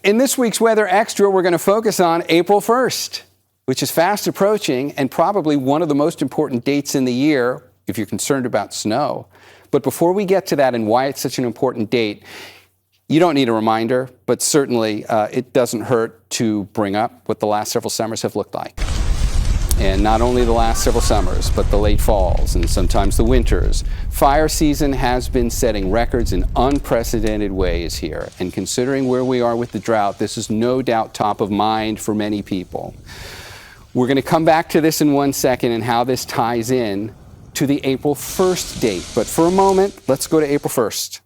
In this week's Weather Extra, we're going to focus on April 1st, which is fast approaching and probably one of the most important dates in the year if you're concerned about snow. But before we get to that and why it's such an important date, you don't need a reminder, but certainly it doesn't hurt to bring up what the last several summers have looked like. And not only the last several summers, but the late falls and sometimes the winters. Fire season has been setting records in unprecedented ways here. And considering where we are with the drought, this is no doubt top of mind for many people. We're going to come back to this in 1 second and how this ties in to the April 1st date. But for a moment, let's go to April 1st.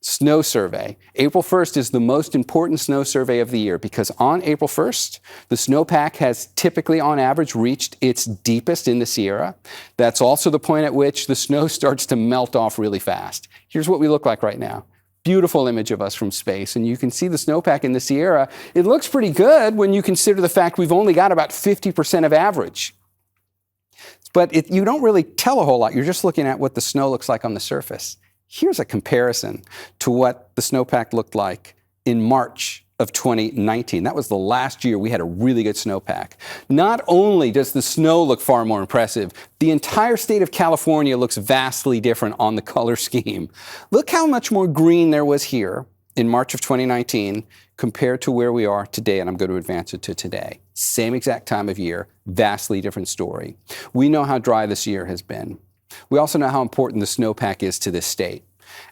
Snow survey. April 1st is the most important snow survey of the year because on April 1st, the snowpack has typically on average reached its deepest in the Sierra. That's also the point at which the snow starts to melt off really fast. Here's what we look like right now. Beautiful image of us from space, and you can see the snowpack in the Sierra. It looks pretty good when you consider the fact we've only got about 50% of average. But you don't really tell a whole lot. You're just looking at what the snow looks like on the surface. Here's a comparison to what the snowpack looked like in March of 2019. That was the last year we had a really good snowpack. Not only does the snow look far more impressive, the entire state of California looks vastly different on the color scheme. Look how much more green there was here in March of 2019 compared to where we are today, and I'm going to advance it to today. Same exact time of year, vastly different story. We know how dry this year has been. We also know how important the snowpack is to this state.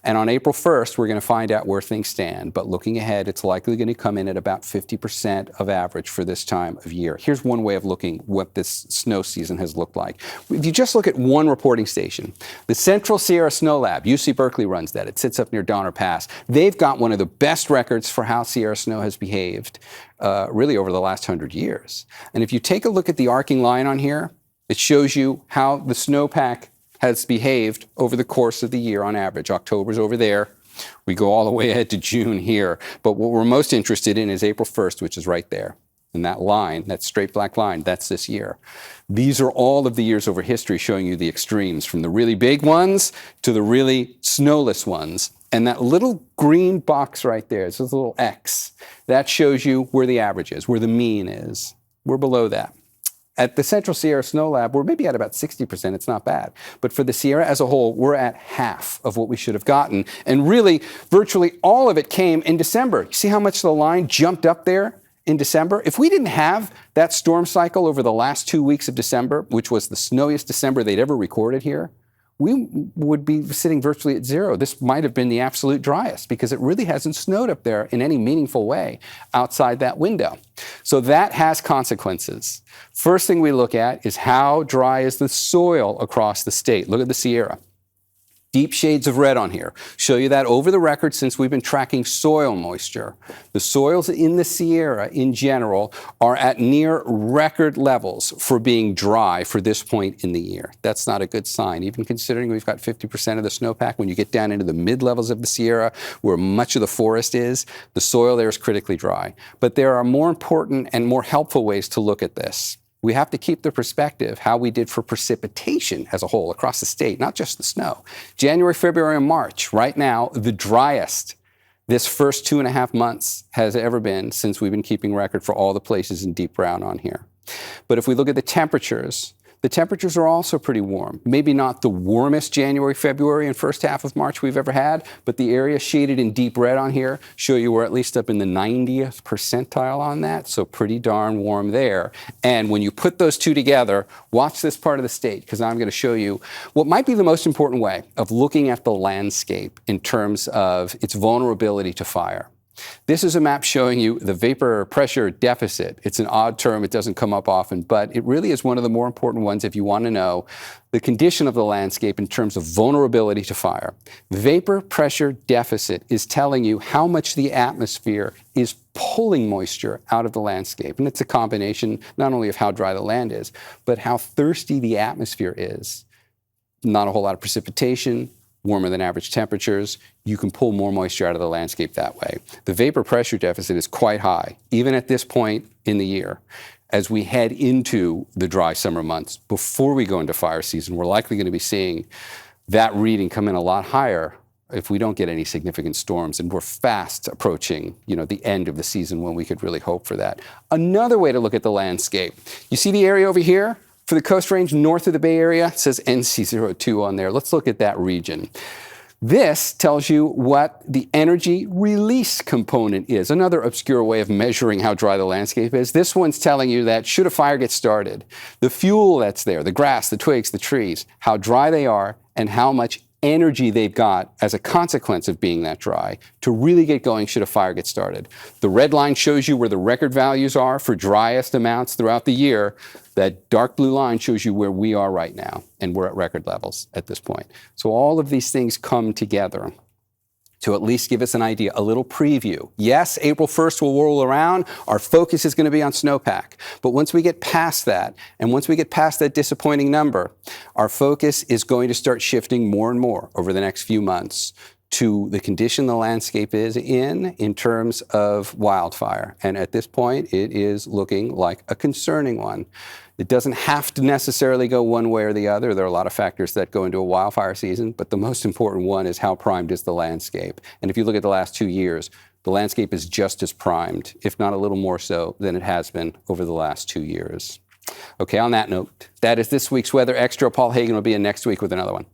And on April 1st, we're going to find out where things stand. But looking ahead, it's likely going to come in at about 50% of average for this time of year. Here's one way of looking what this snow season has looked like. If you just look at one reporting station, the Central Sierra Snow Lab, UC Berkeley runs that. It sits up near Donner Pass. They've got one of the best records for how Sierra snow has behaved really over the last 100 years. And if you take a look at the arcing line on here, it shows you how the snowpack has behaved over the course of the year on average. October's over there. We go all the way ahead to June here. But what we're most interested in is April 1st, which is right there. And that line, that straight black line, that's this year. These are all of the years over history showing you the extremes, from the really big ones to the really snowless ones. And that little green box right there, it's this little X, that shows you where the average is, where the mean is. We're below that. At the Central Sierra Snow Lab, we're maybe at about 60%. It's not bad. But for the Sierra as a whole, we're at half of what we should have gotten. And really, virtually all of it came in December. You see how much the line jumped up there in December? If we didn't have that storm cycle over the last 2 weeks of December, which was the snowiest December they'd ever recorded here, we would be sitting virtually at zero. This might have been the absolute driest because it really hasn't snowed up there in any meaningful way outside that window. So that has consequences. First thing we look at is how dry is the soil across the state. Look at the Sierra. Deep shades of red on here show you that over the record since we've been tracking soil moisture. The soils in the Sierra in general are at near record levels for being dry for this point in the year. That's not a good sign, even considering we've got 50% of the snowpack. When you get down into the mid-levels of the Sierra, where much of the forest is, the soil there is critically dry. But there are more important and more helpful ways to look at this. We have to keep the perspective how we did for precipitation as a whole across the state, not just the snow. January, February, and March, right now, the driest this first 2.5 months has ever been since we've been keeping record for all the places in deep brown on here. But if we look at the temperatures are also pretty warm. Maybe not the warmest January, February, and first half of March we've ever had, but the areas shaded in deep red on here show you we're at least up in the 90th percentile on that, so pretty darn warm there. And when you put those two together, watch this part of the state, because I'm going to show you what might be the most important way of looking at the landscape in terms of its vulnerability to fire. This is a map showing you the vapor pressure deficit. It's an odd term. It doesn't come up often, but it really is one of the more important ones if you want to know the condition of the landscape in terms of vulnerability to fire. Vapor pressure deficit is telling you how much the atmosphere is pulling moisture out of the landscape. And it's a combination not only of how dry the land is, but how thirsty the atmosphere is. Not a whole lot of precipitation, warmer than average temperatures, you can pull more moisture out of the landscape that way. The vapor pressure deficit is quite high, even at this point in the year. As we head into the dry summer months, before we go into fire season, we're likely going to be seeing that reading come in a lot higher if we don't get any significant storms, and we're fast approaching, the end of the season when we could really hope for that. Another way to look at the landscape, you see the area over here for the Coast Range north of the Bay Area? It says NC02 on there. Let's look at that region. This tells you what the energy release component is, another obscure way of measuring how dry the landscape is. This one's telling you that should a fire get started, the fuel that's there, the grass, the twigs, the trees, how dry they are, and how much energy they've got as a consequence of being that dry to really get going should a fire get started. The red line shows you where the record values are for driest amounts throughout the year. That dark blue line shows you where we are right now, and we're at record levels at this point. So all of these things come together to at least give us an idea, a little preview. Yes, April 1st will roll around. Our focus is going to be on snowpack. But once we get past that, and once we get past that disappointing number, our focus is going to start shifting more and more over the next few months to the condition the landscape is in terms of wildfire. And at this point, it is looking like a concerning one. It doesn't have to necessarily go one way or the other. There are a lot of factors that go into a wildfire season, but the most important one is how primed is the landscape. And if you look at the last 2 years, the landscape is just as primed, if not a little more so, than it has been over the last 2 years. Okay, on that note, that is this week's Weather Extra. Paul Hagen will be in next week with another one.